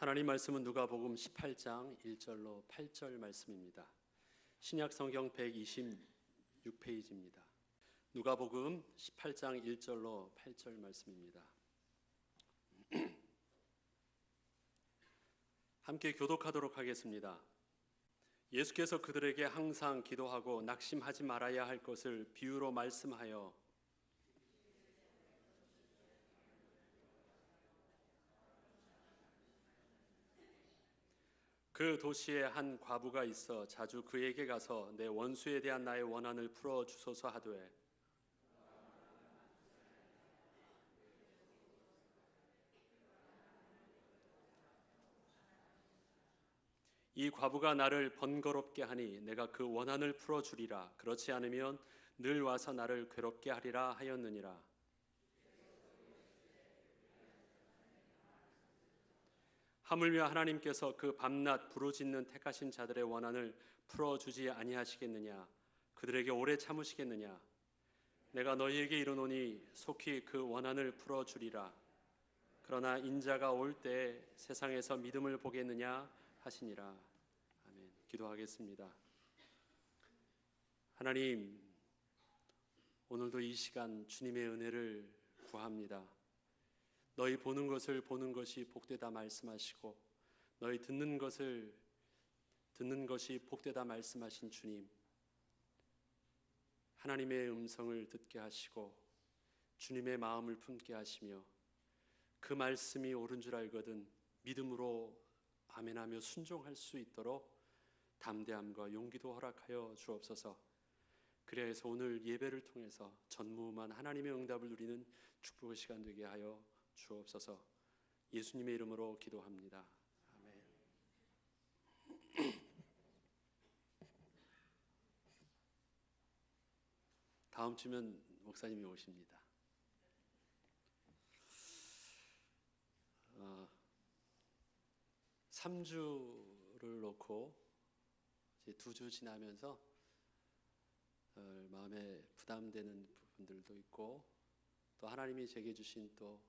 하나님 말씀은 누가복음 18장 1절로 8절 말씀입니다. 신약 성경 126페이지입니다. 누가복음 18장 1절로 8절 말씀입니다. 함께 교독하도록 하겠습니다. 예수께서 그들에게 항상 기도하고 낙심하지 말아야 할 것을 비유로 말씀하여 그 도시에 한 과부가 있어 자주 그에게 가서 내 원수에 대한 나의 원한을 풀어 주소서 하되 이 과부가 나를 번거롭게 하니 내가 그 원한을 풀어 주리라. 그렇지 않으면 늘 와서 나를 괴롭게 하리라 하였느니라. 하물며 하나님께서 그 밤낮 부르짖는 택하신 자들의 원한을 풀어주지 아니하시겠느냐? 그들에게 오래 참으시겠느냐? 내가 너희에게 이르노니 속히 그 원한을 풀어주리라. 그러나 인자가 올 때에 세상에서 믿음을 보겠느냐 하시니라. 아멘. 기도하겠습니다. 하나님, 오늘도 이 시간 주님의 은혜를 구합니다. 너희 보는 것을 보는 것이 복되다 말씀하시고 너희 듣는 것을 듣는 것이 복되다 말씀하신 주님, 하나님의 음성을 듣게 하시고 주님의 마음을 품게 하시며 그 말씀이 옳은 줄 알거든 믿음으로 아멘하며 순종할 수 있도록 담대함과 용기도 허락하여 주옵소서. 그래야 해서 오늘 예배를 통해서 전무후무한 하나님의 응답을 누리는 축복의 시간 되게 하여 주옵소서. 예수님의 이름으로 기도합니다. 아멘. 다음 주면 목사님이 오십니다. 3주를 놓고 이제 2주 지나면서 마음에 부담되는 부분들도 있고 또 하나님이 제게 주신 또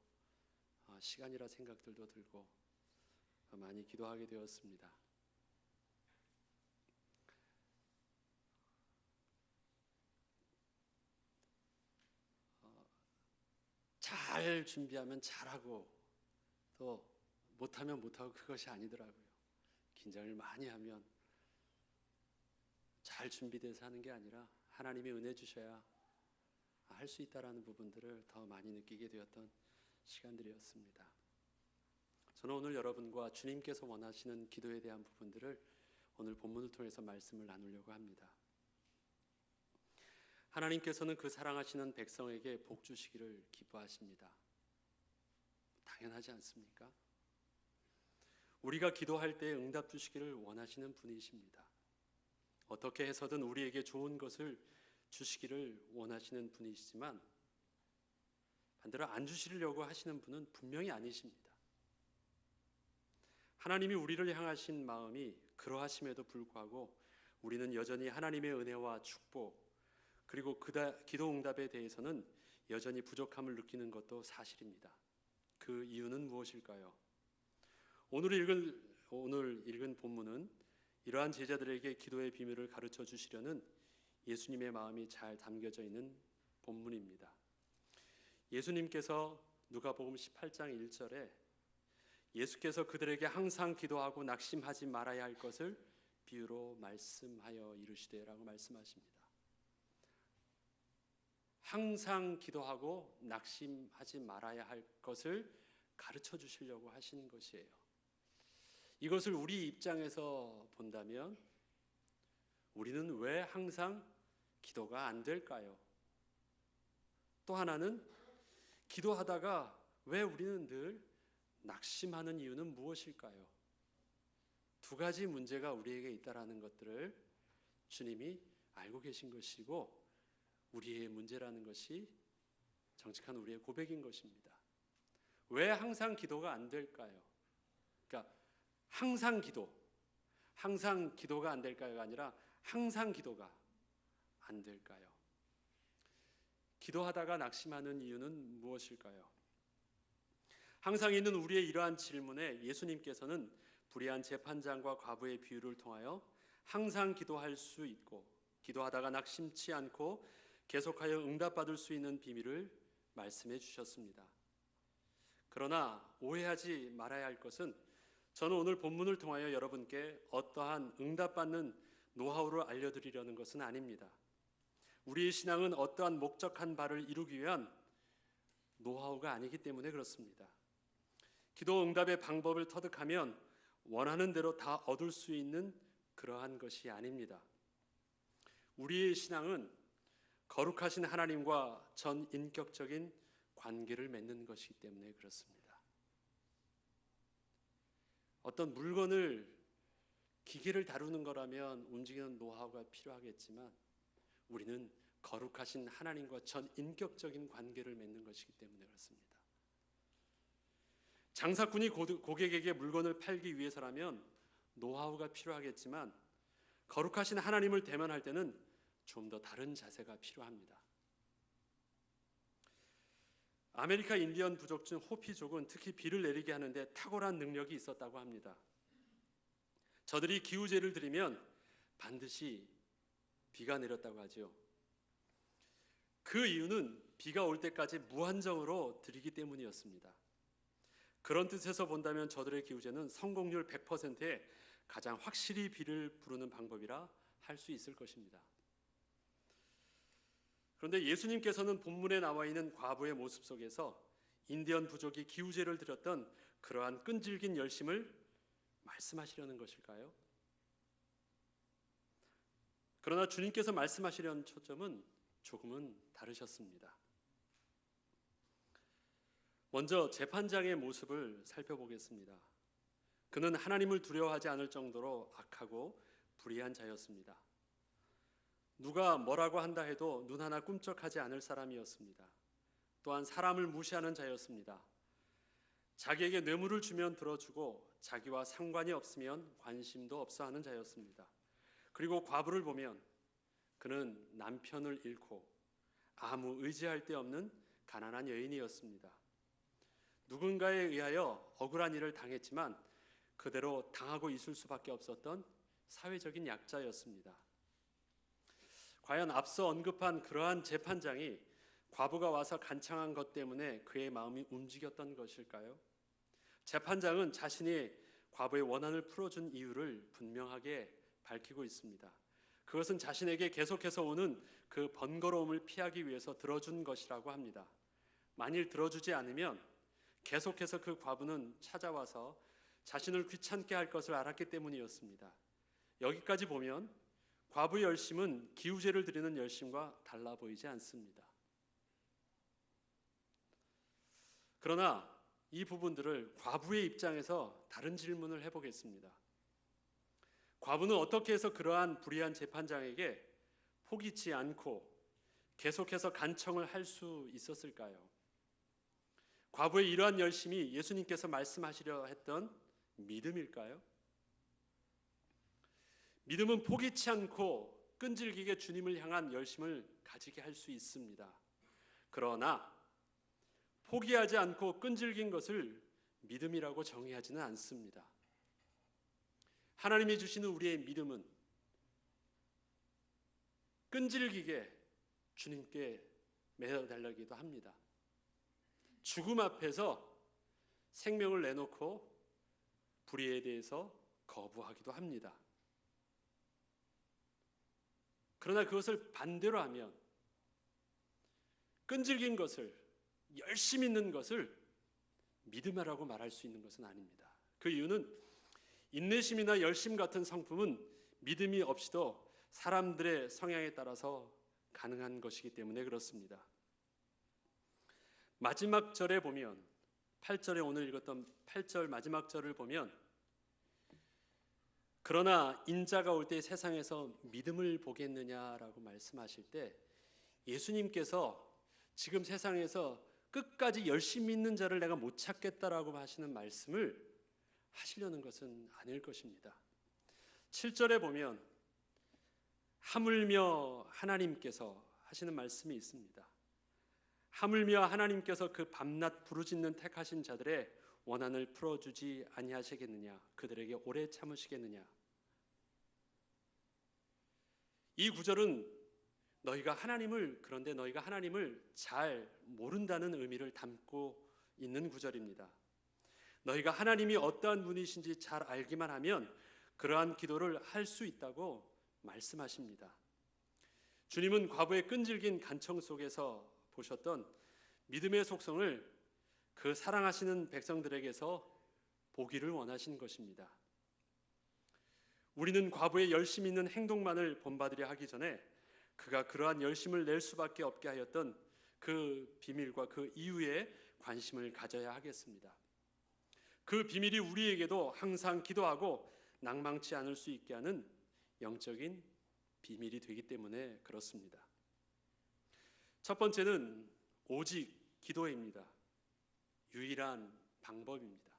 시간이라 생각들도 들고 많이 기도하게 되었습니다. 잘 준비하면 잘하고 또 못하면 못하고 그것이 아니더라고요. 긴장을 많이 하면 잘 준비돼서 하는 게 아니라 하나님이 은혜 주셔야 할 수 있다라는 부분들을 더 많이 느끼게 되었던 시간들이었습니다. 저는 오늘 여러분과 주님께서 원하시는 기도에 대한 부분들을 오늘 본문을 통해서 말씀을 나누려고 합니다. 하나님께서는 그 사랑하시는 백성에게 복 주시기를 기뻐하십니다. 당연하지 않습니까? 우리가 기도할 때 응답 주시기를 원하시는 분이십니다. 어떻게 해서든 우리에게 좋은 것을 주시기를 원하시는 분이시지만 반대로 안 주시려고 하시는 분은 분명히 아니십니다. 하나님이 우리를 향하신 마음이 그러하심에도 불구하고 우리는 여전히 하나님의 은혜와 축복 그리고 기도 응답에 대해서는 여전히 부족함을 느끼는 것도 사실입니다. 그 이유는 무엇일까요? 오늘 읽은 본문은 이러한 제자들에게 기도의 비밀을 가르쳐 주시려는 예수님의 마음이 잘 담겨져 있는 본문입니다. 예수님께서 누가복음 18장 1절에 예수께서 그들에게 항상 기도하고 낙심하지 말아야 할 것을 비유로 말씀하여 이르시되라고 말씀하십니다. 항상 기도하고 낙심하지 말아야 할 것을 가르쳐 주시려고 하시는 것이에요. 이것을 우리 입장에서 본다면 우리는 왜 항상 기도가 안 될까요? 또 하나는 기도하다가 왜 우리는 늘 낙심하는 이유는 무엇일까요? 두 가지 문제가 우리에게 있다라는 것들을 주님이 알고 계신 것이고 우리의 문제라는 것이 정직한 우리의 고백인 것입니다. 왜 항상 기도가 안 될까요? 그러니까 항상 기도가 안 될까요가 아니라 항상 기도가 안 될까요? 기도하다가 낙심하는 이유는 무엇일까요? 항상 있는 우리의 이러한 질문에 예수님께서는 불의한 재판장과 과부의 비유를 통하여 항상 기도할 수 있고 기도하다가 낙심치 않고 계속하여 응답받을 수 있는 비밀을 말씀해 주셨습니다. 그러나 오해하지 말아야 할 것은 저는 오늘 본문을 통하여 여러분께 어떠한 응답받는 노하우를 알려드리려는 것은 아닙니다. 우리의 신앙은 어떠한 목적한 바를 이루기 위한 노하우가 아니기 때문에 그렇습니다. 기도 응답의 방법을 터득하면 원하는 대로 다 얻을 수 있는 그러한 것이 아닙니다. 우리의 신앙은 거룩하신 하나님과 전인격적인 관계를 맺는 것이기 때문에 그렇습니다. 어떤 물건을 기계를 다루는 거라면 움직이는 노하우가 필요하겠지만 우리는 거룩하신 하나님과 전인격적인 관계를 맺는 것이기 때문에 그렇습니다. 장사꾼이 고객에게 물건을 팔기 위해서라면 노하우가 필요하겠지만 거룩하신 하나님을 대면할 때는 좀 더 다른 자세가 필요합니다. 아메리카 인디언 부족 중 호피족은 특히 비를 내리게 하는데 탁월한 능력이 있었다고 합니다. 저들이 기우제를 드리면 반드시 비가 내렸다고 하죠. 그 이유는 비가 올 때까지 무한정으로 드리기 때문이었습니다. 그런 뜻에서 본다면 저들의 기우제는 성공률 100%의 가장 확실히 비를 부르는 방법이라 할 수 있을 것입니다. 그런데 예수님께서는 본문에 나와 있는 과부의 모습 속에서 인디언 부족이 기우제를 드렸던 그러한 끈질긴 열심을 말씀하시려는 것일까요? 그러나 주님께서 말씀하시려는 초점은 조금은 다르셨습니다. 먼저 재판장의 모습을 살펴보겠습니다. 그는 하나님을 두려워하지 않을 정도로 악하고 불의한 자였습니다. 누가 뭐라고 한다 해도 눈 하나 꿈쩍하지 않을 사람이었습니다. 또한 사람을 무시하는 자였습니다. 자기에게 뇌물을 주면 들어주고 자기와 상관이 없으면 관심도 없어 하는 자였습니다. 그리고 과부를 보면 그는 남편을 잃고 아무 의지할 데 없는 가난한 여인이었습니다. 누군가에 의하여 억울한 일을 당했지만 그대로 당하고 있을 수밖에 없었던 사회적인 약자였습니다. 과연 앞서 언급한 그러한 재판장이 과부가 와서 간청한 것 때문에 그의 마음이 움직였던 것일까요? 재판장은 자신이 과부의 원한을 풀어준 이유를 분명하게 밝히고 있습니다. 그것은 자신에게 계속해서 오는 그 번거로움을 피하기 위해서 들어준 것이라고 합니다. 만일 들어주지 않으면 계속해서 그 과부는 찾아와서 자신을 귀찮게 할 것을 알았기 때문이었습니다. 여기까지 보면 과부의 열심은 기우제를 드리는 열심과 달라 보이지 않습니다. 그러나 이 부분들을 과부의 입장에서 다른 질문을 해보겠습니다. 과부는 어떻게 해서 그러한 불의한 재판장에게 포기치 않고 계속해서 간청을 할 수 있었을까요? 과부의 이러한 열심이 예수님께서 말씀하시려 했던 믿음일까요? 믿음은 포기치 않고 끈질기게 주님을 향한 열심을 가지게 할 수 있습니다. 그러나 포기하지 않고 끈질긴 것을 믿음이라고 정의하지는 않습니다. 하나님이 주시는 우리의 믿음은 끈질기게 주님께 매달리기도 합니다. 죽음 앞에서 생명을 내놓고 불의에 대해서 거부하기도 합니다. 그러나 그것을 반대로 하면 끈질긴 것을, 열심 있는 것을 믿음이라고 말할 수 있는 것은 아닙니다. 그 이유는 인내심이나 열심 같은 성품은 믿음이 없이도 사람들의 성향에 따라서 가능한 것이기 때문에 그렇습니다. 마지막 절에 보면 8절에 오늘 읽었던 8절 마지막 절을 보면 그러나 인자가 올 때 세상에서 믿음을 보겠느냐라고 말씀하실 때 예수님께서 지금 세상에서 끝까지 열심히 믿는 자를 내가 못 찾겠다라고 하시는 말씀을 하시려는 것은 아닐 것입니다. 7절에 보면 하물며 하나님께서 하시는 말씀이 있습니다. 하물며 하나님께서 그 밤낮 부르짖는 택하신 자들의 원한을 풀어주지 아니하시겠느냐? 그들에게 오래 참으시겠느냐? 이 구절은 그런데 너희가 하나님을 잘 모른다는 의미를 담고 있는 구절입니다. 너희가 하나님이 어떠한 분이신지 잘 알기만 하면 그러한 기도를 할 수 있다고 말씀하십니다. 주님은 과부의 끈질긴 간청 속에서 보셨던 믿음의 속성을 그 사랑하시는 백성들에게서 보기를 원하신 것입니다. 우리는 과부의 열심 있는 행동만을 본받으려 하기 전에 그가 그러한 열심을 낼 수밖에 없게 하였던 그 비밀과 그 이유에 관심을 가져야 하겠습니다. 그 비밀이 우리에게도 항상 기도하고 낭망치 않을 수 있게 하는 영적인 비밀이 되기 때문에 그렇습니다. 첫 번째는 오직 기도입니다. 유일한 방법입니다.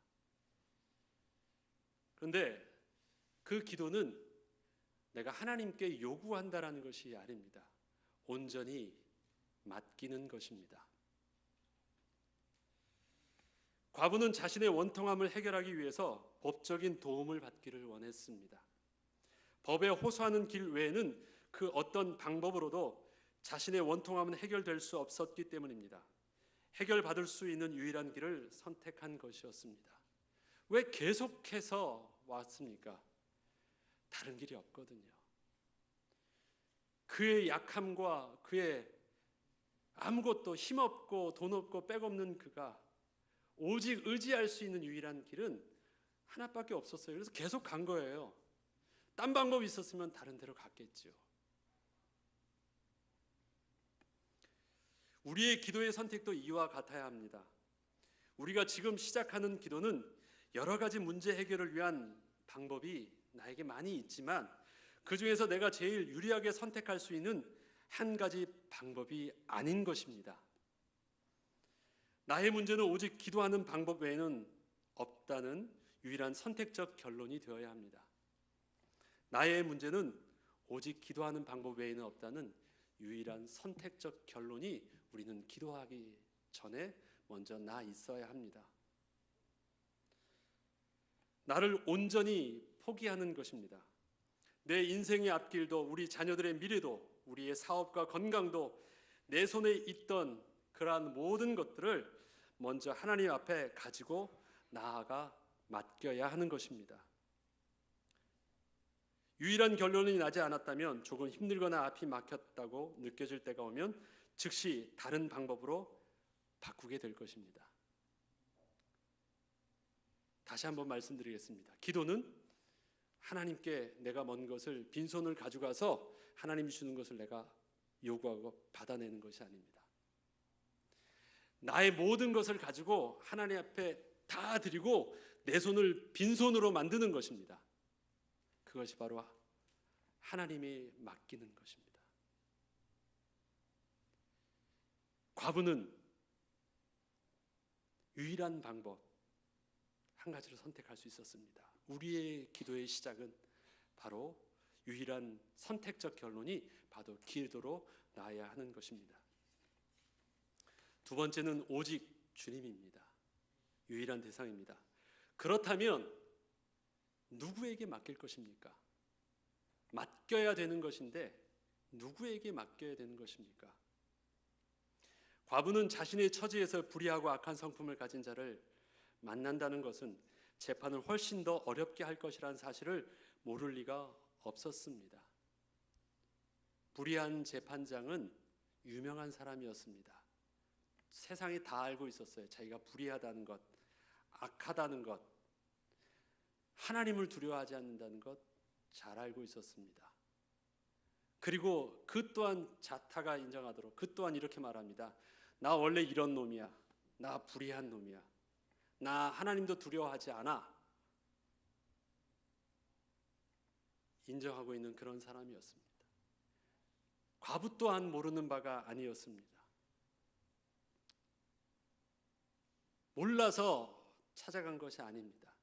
그런데 그 기도는 내가 하나님께 요구한다라는 것이 아닙니다. 온전히 맡기는 것입니다. 과부는 자신의 원통함을 해결하기 위해서 법적인 도움을 받기를 원했습니다. 법에 호소하는 길 외에는 그 어떤 방법으로도 자신의 원통함은 해결될 수 없었기 때문입니다. 해결받을 수 있는 유일한 길을 선택한 것이었습니다. 왜 계속해서 왔습니까? 다른 길이 없거든요. 그의 약함과 그의 아무것도 힘없고 돈 없고 백 없는 그가 오직 의지할 수 있는 유일한 길은 하나밖에 없었어요. 그래서 계속 간 거예요. 딴 방법이 있었으면 다른 데로 갔겠죠. 우리의 기도의 선택도 이와 같아야 합니다. 우리가 지금 시작하는 기도는 여러 가지 문제 해결을 위한 방법이 나에게 많이 있지만 그 중에서 내가 제일 유리하게 선택할 수 있는 한 가지 방법이 아닌 것입니다. 나의 문제는 오직 기도하는 방법 외에는 없다는 유일한 선택적 결론이 되어야 합니다. 나의 문제는 오직 기도하는 방법 외에는 없다는 유일한 선택적 결론이 우리는 기도하기 전에 먼저 나 있어야 합니다. 나를 온전히 포기하는 것입니다. 내 인생의 앞길도 우리 자녀들의 미래도 우리의 사업과 건강도 내 손에 있던 그러한 모든 것들을 먼저 하나님 앞에 가지고 나아가 맡겨야 하는 것입니다. 유일한 결론이 나지 않았다면 조금 힘들거나 앞이 막혔다고 느껴질 때가 오면 즉시 다른 방법으로 바꾸게 될 것입니다. 다시 한번 말씀드리겠습니다. 기도는 하나님께 내가 먼 것을 빈손을 가져가서 하나님이 주는 것을 내가 요구하고 받아내는 것이 아닙니다. 나의 모든 것을 가지고 하나님 앞에 다 드리고 내 손을 빈손으로 만드는 것입니다. 그것이 바로 하나님이 맡기는 것입니다. 과부는 유일한 방법 한 가지를 선택할 수 있었습니다. 우리의 기도의 시작은 바로 유일한 선택적 결론이 바로 기도로 나아야 하는 것입니다. 두 번째는 오직 주님입니다. 유일한 대상입니다. 그렇다면 누구에게 맡길 것입니까? 맡겨야 되는 것인데 누구에게 맡겨야 되는 것입니까? 과부는 자신의 처지에서 불의하고 악한 성품을 가진 자를 만난다는 것은 재판을 훨씬 더 어렵게 할 것이라는 사실을 모를 리가 없었습니다. 불의한 재판장은 유명한 사람이었습니다. 세상이 다 알고 있었어요. 자기가 불의하다는 것, 악하다는 것, 하나님을 두려워하지 않는다는 것 잘 알고 있었습니다. 그리고 그 또한 자타가 인정하도록 그 또한 이렇게 말합니다. 나 원래 이런 놈이야. 나 불의한 놈이야. 나 하나님도 두려워하지 않아. 인정하고 있는 그런 사람이었습니다. 과부 또한 모르는 바가 아니었습니다. 몰라서 찾아간 것이 아닙니다.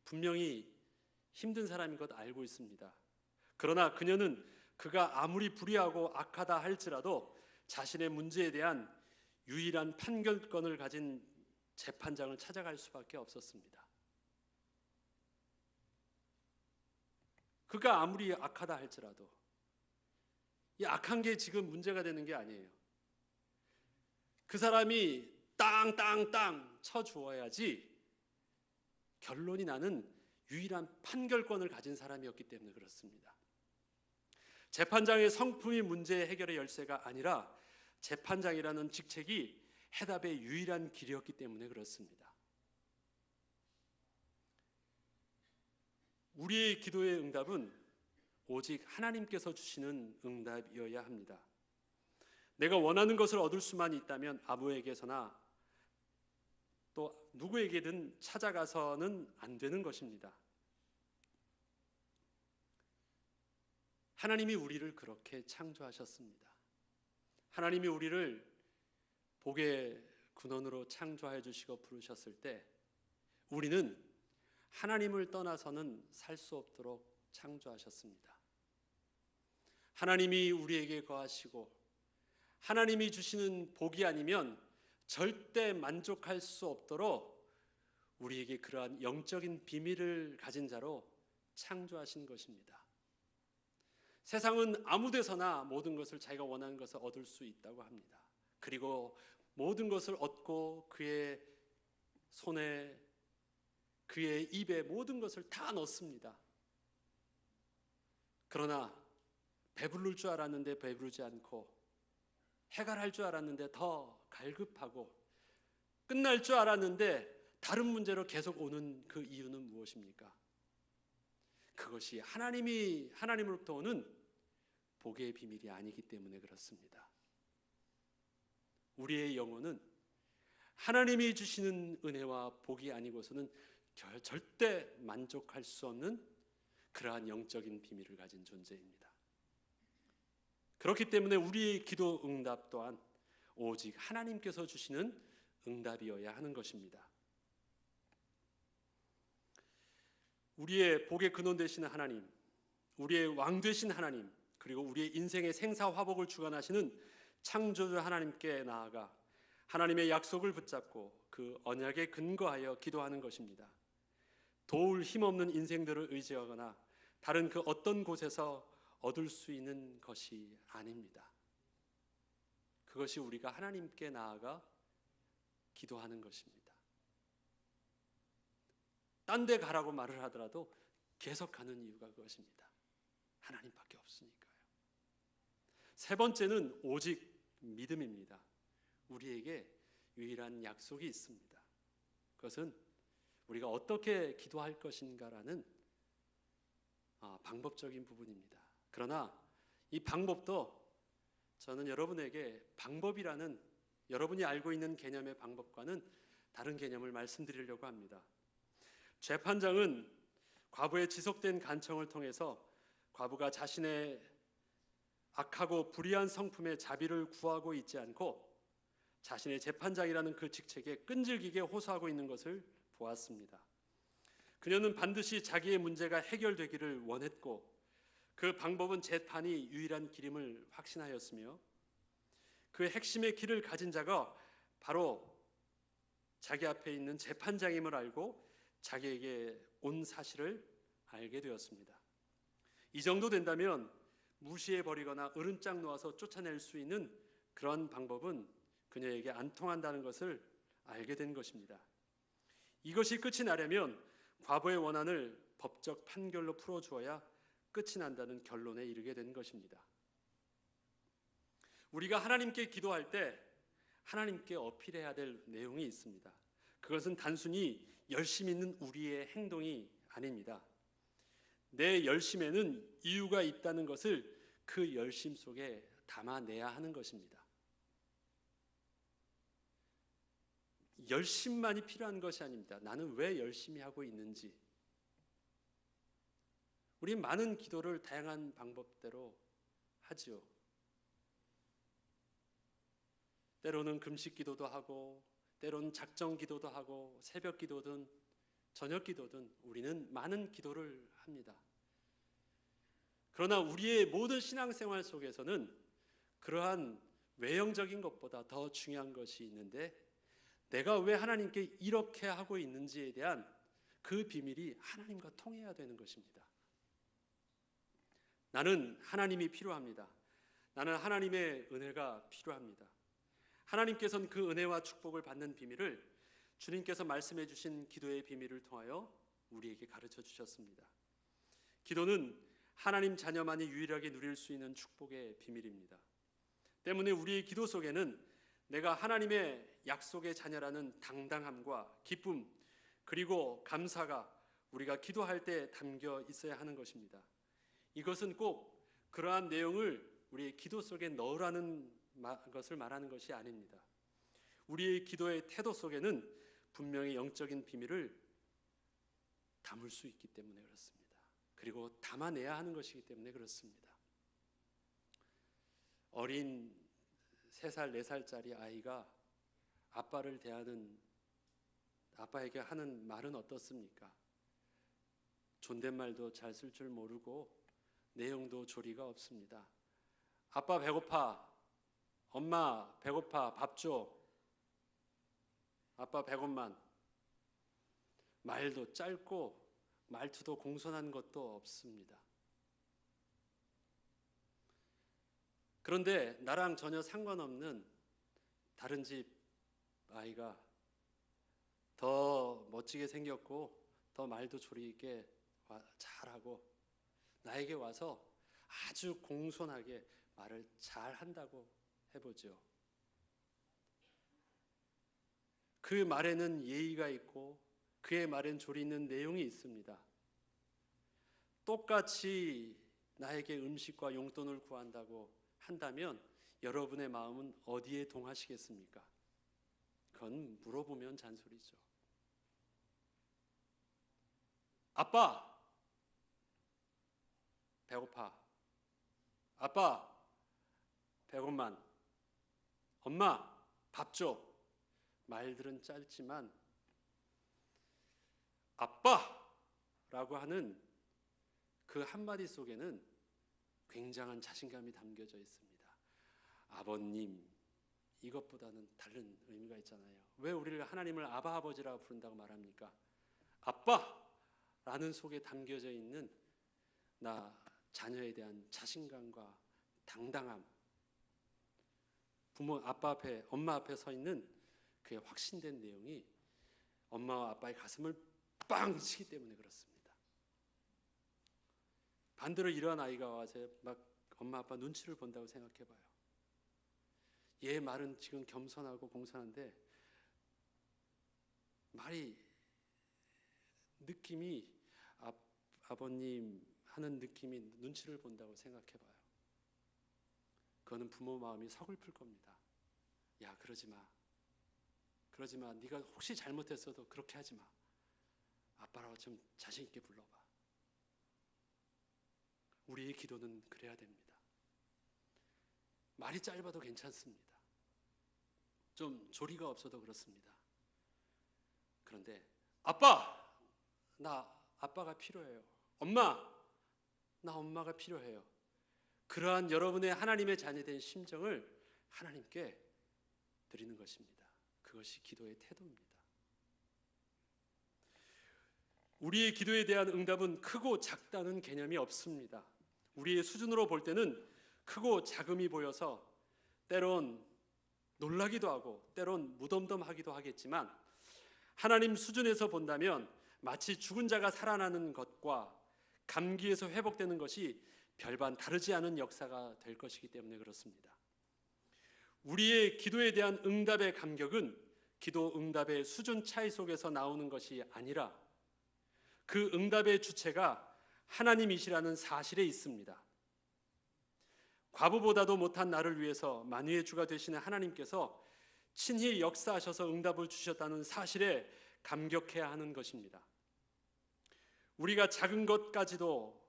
분명히 힘든 사람인 것 알고 있습니다. 그러나 그녀는 그가 아무리 불의하고 악하다 할지라도 자신의 문제에 대한 유일한 판결권을 가진 재판장을 찾아갈 수밖에 없었습니다. 그가 아무리 악하다 할지라도 이 악한 게 지금 문제가 되는 게 아니에요. 그 사람이 땅땅땅 쳐주어야지 결론이 나는 유일한 판결권을 가진 사람이었기 때문에 그렇습니다. 재판장의 성품이 문제 해결의 열쇠가 아니라 재판장이라는 직책이 해답의 유일한 길이었기 때문에 그렇습니다. 우리의 기도의 응답은 오직 하나님께서 주시는 응답이어야 합니다. 내가 원하는 것을 얻을 수만 있다면 아무에게서나 또 누구에게든 찾아가서는 안 되는 것입니다. 하나님이 우리를 그렇게 창조하셨습니다. 하나님이 우리를 복의 근원으로 창조해 주시고 부르셨을 때 우리는 하나님을 떠나서는 살 수 없도록 창조하셨습니다. 하나님이 우리에게 거하시고 하나님이 주시는 복이 아니면 절대 만족할 수 없도록 우리에게 그러한 영적인 비밀을 가진 자로 창조하신 것입니다. 세상은 아무 데서나 모든 것을 자기가 원하는 것을 얻을 수 있다고 합니다. 그리고 모든 것을 얻고 그의 손에 그의 입에 모든 것을 다 넣습니다. 그러나 배부를 줄 알았는데 배부르지 않고 해결할 줄 알았는데 더 갈급하고 끝날 줄 알았는데 다른 문제로 계속 오는 그 이유는 무엇입니까? 그것이 하나님으로부터 오는 복의 비밀이 아니기 때문에 그렇습니다. 우리의 영혼은 하나님이 주시는 은혜와 복이 아니고서는 절대 만족할 수 없는 그러한 영적인 비밀을 가진 존재입니다. 그렇기 때문에 우리의 기도 응답 또한 오직 하나님께서 주시는 응답이어야 하는 것입니다. 우리의 복의 근원 되시는 하나님, 우리의 왕 되신 하나님, 그리고 우리의 인생의 생사화복을 주관하시는 창조주 하나님께 나아가 하나님의 약속을 붙잡고 그 언약에 근거하여 기도하는 것입니다. 도울 힘없는 인생들을 의지하거나 다른 그 어떤 곳에서 얻을 수 있는 것이 아닙니다. 그것이 우리가 하나님께 나아가 기도하는 것입니다. 딴 데 가라고 말을 하더라도 계속 가는 이유가 그것입니다. 하나님밖에 없으니까요. 세 번째는 오직 믿음입니다. 우리에게 유일한 약속이 있습니다. 그것은 우리가 어떻게 기도할 것인가라는 방법적인 부분입니다. 그러나 이 방법도 저는 여러분에게 방법이라는 여러분이 알고 있는 개념의 방법과는 다른 개념을 말씀드리려고 합니다. 재판장은 과부의 지속된 간청을 통해서 과부가 자신의 악하고 불의한 성품의 자비를 구하고 있지 않고 자신의 재판장이라는 그 직책에 끈질기게 호소하고 있는 것을 보았습니다. 그녀는 반드시 자기의 문제가 해결되기를 원했고 그 방법은 재판이 유일한 길임을 확신하였으며 그 핵심의 길을 가진 자가 바로 자기 앞에 있는 재판장임을 알고 자기에게 온 사실을 알게 되었습니다. 이 정도 된다면 무시해버리거나 으름장 놓아서 쫓아낼 수 있는 그런 방법은 그녀에게 안 통한다는 것을 알게 된 것입니다. 이것이 끝이 나려면 과부의 원한을 법적 판결로 풀어주어야 끝이 난다는 결론에 이르게 된 것입니다. 우리가 하나님께 기도할 때 하나님께 어필해야 될 내용이 있습니다. 그것은 단순히 열심 있는 우리의 행동이 아닙니다. 내 열심에는 이유가 있다는 것을 그 열심 속에 담아내야 하는 것입니다. 열심만이 필요한 것이 아닙니다. 나는 왜 열심히 하고 있는지. 우리 많은 기도를 다양한 방법대로 하지요. 때로는 금식 기도도 하고 때로는 작정 기도도 하고 새벽 기도든 저녁 기도든 우리는 많은 기도를 합니다. 그러나 우리의 모든 신앙생활 속에서는 그러한 외형적인 것보다 더 중요한 것이 있는데, 내가 왜 하나님께 이렇게 하고 있는지에 대한 그 비밀이 하나님과 통해야 되는 것입니다. 나는 하나님이 필요합니다. 나는 하나님의 은혜가 필요합니다. 하나님께서는 그 은혜와 축복을 받는 비밀을 주님께서 말씀해 주신 기도의 비밀을 통하여 우리에게 가르쳐 주셨습니다. 기도는 하나님 자녀만이 유일하게 누릴 수 있는 축복의 비밀입니다. 때문에 우리의 기도 속에는 내가 하나님의 약속의 자녀라는 당당함과 기쁨, 그리고 감사가 우리가 기도할 때 담겨 있어야 하는 것입니다. 이것은 꼭 그러한 내용을 우리의 기도 속에 넣으라는 것을 말하는 것이 아닙니다. 우리의 기도의 태도 속에는 분명히 영적인 비밀을 담을 수 있기 때문에 그렇습니다. 그리고 담아내야 하는 것이기 때문에 그렇습니다. 어린 3살, 4살짜리 아이가 아빠에게 하는 말은 어떻습니까? 존댓말도 잘 쓸 줄 모르고 내용도 조리가 없습니다. 아빠 배고파, 엄마 배고파, 밥 줘, 아빠 100원만. 말도 짧고 말투도 공손한 것도 없습니다. 그런데 나랑 전혀 상관없는 다른 집 아이가 더 멋지게 생겼고 더 말도 조리게 잘하고 나에게 와서 아주 공손하게 말을 잘 한다고 해보죠. 그 말에는 예의가 있고 그의 말엔 조리 있는 내용이 있습니다. 똑같이 나에게 음식과 용돈을 구한다고 한다면 여러분의 마음은 어디에 동하시겠습니까? 그건 물어보면 잔소리죠. 아빠 배고파, 아빠 100원만, 엄마 밥 줘. 말들은 짧지만 아빠라고 하는 그 한마디 속에는 굉장한 자신감이 담겨져 있습니다. 아버님, 이것보다는 다른 의미가 있잖아요. 왜 우리를 하나님을 아바 아버지라고 부른다고 말합니까? 아빠라는 속에 담겨져 있는 나 자녀에 대한 자신감과 당당함, 부모 아빠 앞에 엄마 앞에 서 있는 그의 확신된 내용이 엄마와 아빠의 가슴을 빵 치기 때문에 그렇습니다. 반대로 이러한 아이가 와서 막 엄마 아빠 눈치를 본다고 생각해봐요. 얘 말은 지금 겸손하고 공손한데 말이 느낌이 아버님 하는 느낌이 눈치를 본다고 생각해봐요. 그거는 부모 마음이 서글플 겁니다. 야, 그러지 마. 그러지 마. 네가 혹시 잘못했어도 그렇게 하지 마. 아빠라고 좀 자신 있게 불러봐. 우리의 기도는 그래야 됩니다. 말이 짧아도 괜찮습니다. 좀 조리가 없어도 그렇습니다. 그런데 아빠, 나 아빠가 필요해요. 엄마, 나 엄마가 필요해요. 그러한 여러분의 하나님의 자녀된 심정을 하나님께 드리는 것입니다. 그것이 기도의 태도입니다. 우리의 기도에 대한 응답은 크고 작다는 개념이 없습니다. 우리의 수준으로 볼 때는 크고 작음이 보여서 때론 놀라기도 하고 때론 무덤덤하기도 하겠지만, 하나님 수준에서 본다면 마치 죽은 자가 살아나는 것과 감기에서 회복되는 것이 별반 다르지 않은 역사가 될 것이기 때문에 그렇습니다. 우리의 기도에 대한 응답의 감격은 기도 응답의 수준 차이 속에서 나오는 것이 아니라 그 응답의 주체가 하나님이시라는 사실에 있습니다. 과부보다도 못한 나를 위해서 만유의 주가 되시는 하나님께서 친히 역사하셔서 응답을 주셨다는 사실에 감격해야 하는 것입니다. 우리가 작은 것까지도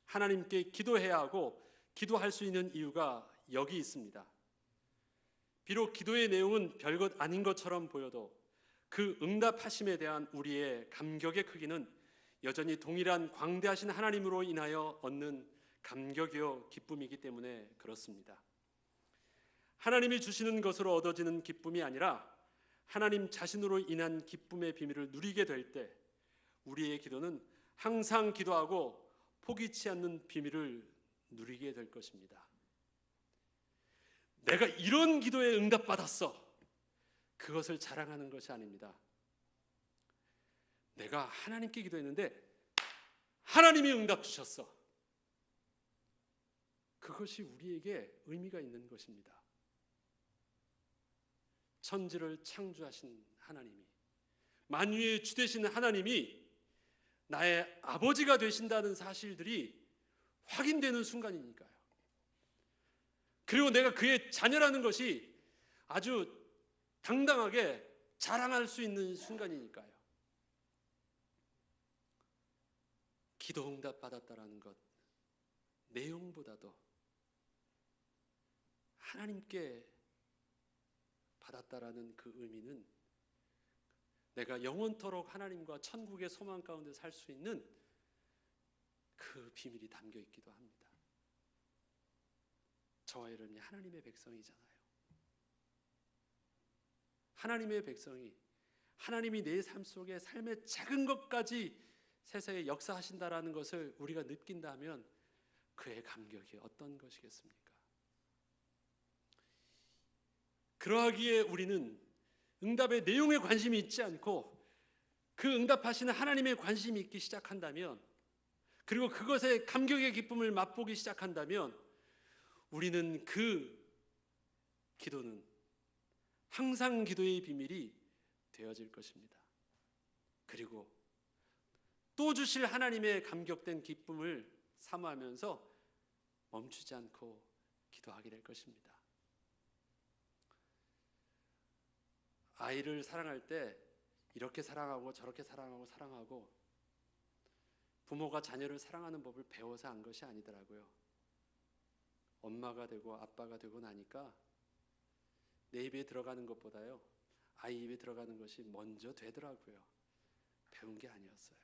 하나님께 기도해야 하고 기도할 수 있는 이유가 여기 있습니다. 비록 기도의 내용은 별것 아닌 것처럼 보여도 그 응답하심에 대한 우리의 감격의 크기는 여전히 동일한 광대하신 하나님으로 인하여 얻는 감격이요 기쁨이기 때문에 그렇습니다. 하나님이 주시는 것으로 얻어지는 기쁨이 아니라 하나님 자신으로 인한 기쁨의 비밀을 누리게 될 때 우리의 기도는 항상 기도하고 포기치 않는 비밀을 누리게 될 것입니다. 내가 이런 기도에 응답받았어. 그것을 자랑하는 것이 아닙니다. 내가 하나님께 기도했는데 하나님이 응답 주셨어. 그것이 우리에게 의미가 있는 것입니다. 천지를 창조하신 하나님이, 만유의 주 되신 하나님이 나의 아버지가 되신다는 사실들이 확인되는 순간이니까요. 그리고 내가 그의 자녀라는 것이 아주 당당하게 자랑할 수 있는 순간이니까요. 기도 응답 받았다라는 것, 내용보다도 하나님께 받았다라는 그 의미는 내가 영원토록 하나님과 천국의 소망 가운데 살 수 있는 그 비밀이 담겨 있기도 합니다. 저와 여러분이 하나님의 백성이잖아요. 하나님의 백성이 하나님이 내 삶 속에 삶의 작은 것까지 세상에 역사하신다라는 것을 우리가 느낀다면 그의 감격이 어떤 것이겠습니까? 그러하기에 우리는 응답의 내용에 관심이 있지 않고 그 응답하시는 하나님의 관심이 있기 시작한다면, 그리고 그것의 감격의 기쁨을 맛보기 시작한다면 우리는 그 기도는 항상 기도의 비밀이 되어질 것입니다. 그리고 또 주실 하나님의 감격된 기쁨을 사모하면서 멈추지 않고 기도하게 될 것입니다. 아이를 사랑할 때 이렇게 사랑하고 저렇게 사랑하고 부모가 자녀를 사랑하는 법을 배워서 한 것이 아니더라고요. 엄마가 되고 아빠가 되고 나니까 내 입에 들어가는 것보다요 아이 입에 들어가는 것이 먼저 되더라고요. 배운 게 아니었어요.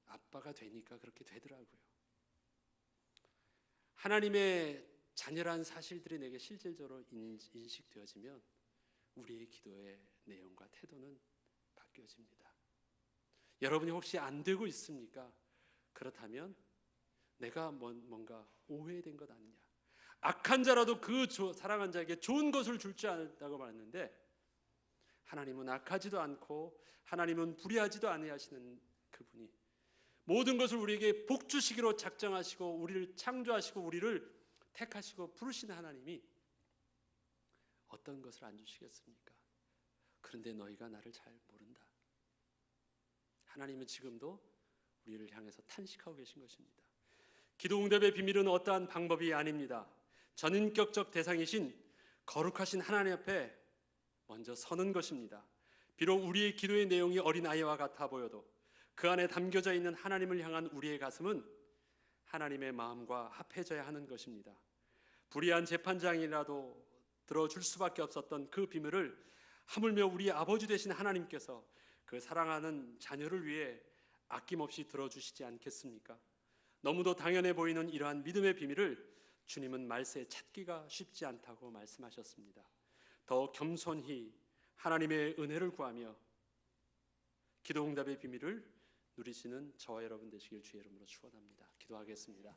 아빠가 되니까 그렇게 되더라고요. 하나님의 자녀란 사실들이 내게 실질적으로 인식되어지면 우리의 기도의 내용과 태도는 바뀌어집니다. 여러분이 혹시 안 되고 있습니까? 그렇다면 내가 뭔가 오해된 것 아니냐? 악한 자라도 그 사랑한 자에게 좋은 것을 줄 줄 안다고 말했는데 하나님은 악하지도 않고 하나님은 불의하지도 아니하시는 그분이 모든 것을 우리에게 복 주시기로 작정하시고 우리를 창조하시고 우리를 택하시고 부르시는 하나님이 어떤 것을 안 주시겠습니까? 그런데 너희가 나를 잘 모른다. 하나님은 지금도 우리를 향해서 탄식하고 계신 것입니다. 기도 응답의 비밀은 어떠한 방법이 아닙니다. 전인격적 대상이신 거룩하신 하나님 앞에 먼저 서는 것입니다. 비록 우리의 기도의 내용이 어린아이와 같아 보여도 그 안에 담겨져 있는 하나님을 향한 우리의 가슴은 하나님의 마음과 합해져야 하는 것입니다. 불의한 재판장이라도 들어줄 수밖에 없었던 그 비밀을 하물며 우리 아버지 되신 하나님께서 그 사랑하는 자녀를 위해 아낌없이 들어주시지 않겠습니까? 너무도 당연해 보이는 이러한 믿음의 비밀을 주님은 말세에 찾기가 쉽지 않다고 말씀하셨습니다. 더 겸손히 하나님의 은혜를 구하며 기도 응답의 비밀을 누리시는 저와 여러분 되시길 주의 이름으로 축원합니다. 기도하겠습니다.